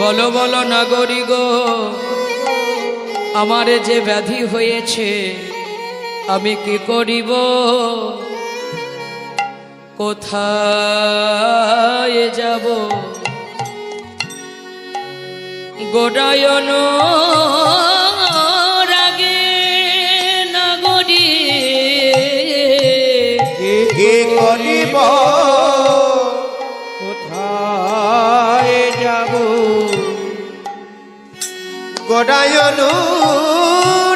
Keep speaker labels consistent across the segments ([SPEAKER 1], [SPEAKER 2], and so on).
[SPEAKER 1] বলো বলো নাগরি গো, আমার যে ব্যাধি হয়েছে আমি কি করিব, কোথায় যাব? গোডায়ন রাগে নাগরি
[SPEAKER 2] কি করিব, কোথায় যাব? গোডায়ন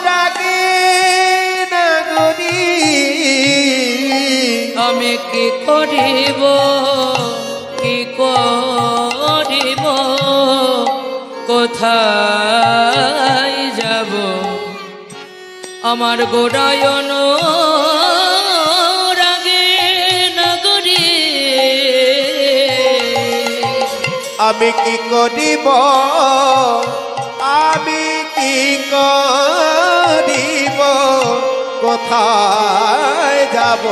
[SPEAKER 2] রাগে নাগরি
[SPEAKER 1] আমি কি করিব, কি করিব, কোথায় যাব? আমার গোডায়ন রাগে নাগরি
[SPEAKER 2] আমি কি করিব, আমি কি করিব, কোথায় যাব?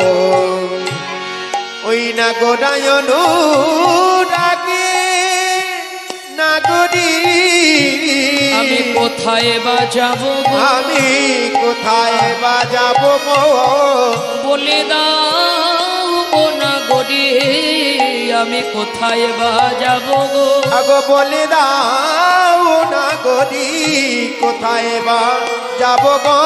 [SPEAKER 2] ওই না গোডায়ন রাগে নাগরি
[SPEAKER 1] আমি কোথায় বা যাব,
[SPEAKER 2] আমি কোথায় বা যাব গো?
[SPEAKER 1] বলে দাও ও নাগরি আমি কোথায় বা যাব গো?
[SPEAKER 2] আগো বলে দাও নাগরি কোথায় বা যাব গো?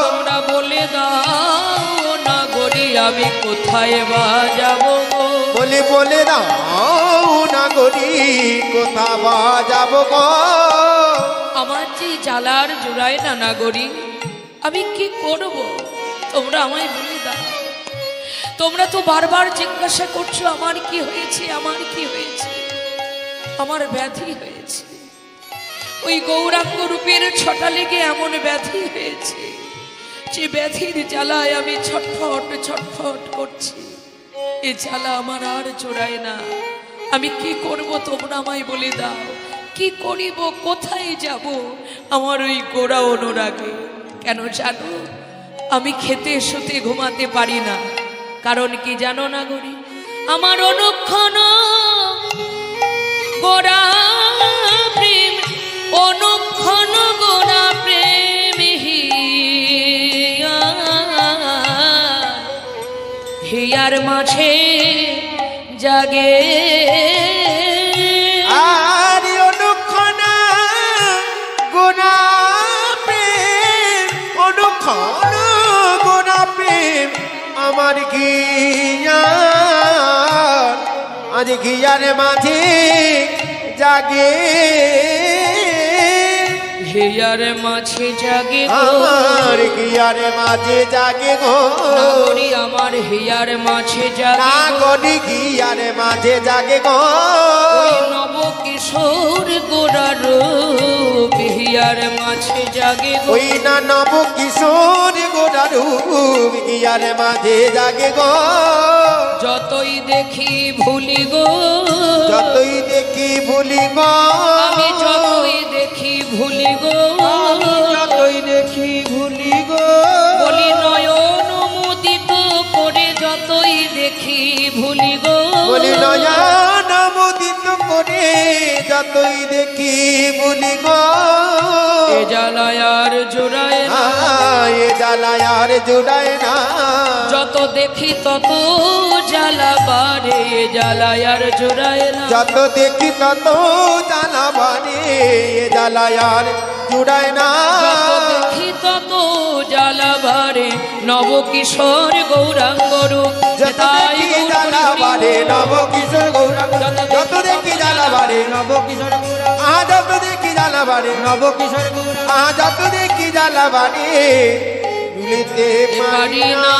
[SPEAKER 1] তোমরা বলে দাও নাগরি আমি কোথায় বা যাব গো?
[SPEAKER 2] বলে দাও নাগরি কোথা বা যাব গো?
[SPEAKER 1] আমার যে জ্বালার জোড়ায় না নাগরি, আমি কি করব? তোমরা আমায় বলে দাও। তোমরা তো বারবার জিজ্ঞাসা করছো আমার কি হয়েছে, আমার কি হয়েছে। আমার ব্যাধি হয়েছে, ওই গৌরাঙ্গ রূপের ছটা লেগে এমন ব্যাধি হয়েছে যে ব্যাধির জ্বালায় আমি ছটফট ছটফট করছি। এ জ্বালা আমার আর জোড়ায় না। আমি কি করব তোমরা আমায় বলে দাও। কি করিব, কোথায় যাব? আমার ওই গোড়া অনুরাগে। কেন জানো? আমি খেতে শুতে ঘুমাতে পারি না। কারণ কি জানো নাগরি? আমার অনুক্ষণ গোড়া প্রেম, অনুক্ষণ গোড়া প্রেম হিয়ার মাঝে জাগে।
[SPEAKER 2] আর অনুক্ষণ গোড়া প্রেম, অনুক্ষণ গোড়া প্রেম আমার ঘিয়ার, আজ ঘিয়ার মাঝে জাগে।
[SPEAKER 1] হিয়ার মাঝে জাগে গো,
[SPEAKER 2] আমার ঘিয়ার মাঝে জাগে গো।
[SPEAKER 1] নাগরি আমার হিয়ার মাঝে জাগে গো।
[SPEAKER 2] নাগরি ঘিয়ার মাঝে জাগে গো।
[SPEAKER 1] ওই নব কিশোর গোড়া রূপ হিয়ার মাঝে জাগে গো।
[SPEAKER 2] ওই না নব কিশোর গোড়া রূপ ঘিয়ার মাঝে জাগে গো।
[SPEAKER 1] যতই দেখি ভুলি গো,
[SPEAKER 2] যতই দেখি ভুলি গো।
[SPEAKER 1] আমি যতই দেখি ভুলি গো,
[SPEAKER 2] যতই দেখি ভুলি গো।
[SPEAKER 1] বলি নয়ন মুদিত করে যতই দেখি ভুলি গো।
[SPEAKER 2] বলি নয়ন মুদিত করে যতই দেখি ভুলি গো।
[SPEAKER 1] এ জ্বালায় আর জোড়ায় না,
[SPEAKER 2] এ জ্বালায় আর জুড়ায় না।
[SPEAKER 1] যত দেখি তত জ্বালা বাড়ে, এ জ্বালায় আর জোড়ায় না।
[SPEAKER 2] যত দেখি তত জ্বালা বাড়ে, এ জ্বালায় আর জুড়ায় না।
[SPEAKER 1] যত দেখি তত জ্বালা বাড়ে, নব কিশোর গৌরাঙ্গ রূপ।
[SPEAKER 2] যত দেখি জ্বালা বাড়ে নব কিশোর গৌরাঙ্গ। যত দেখি জ্বালা বাড়ে নব কিশোর গৌরাঙ্গ। যত দেখি জ্বালা বাড়ে নব কিশোর গৌরাঙ্গ। যত দেখি জ্বালা বাড়ে ভুলিতে পারি না।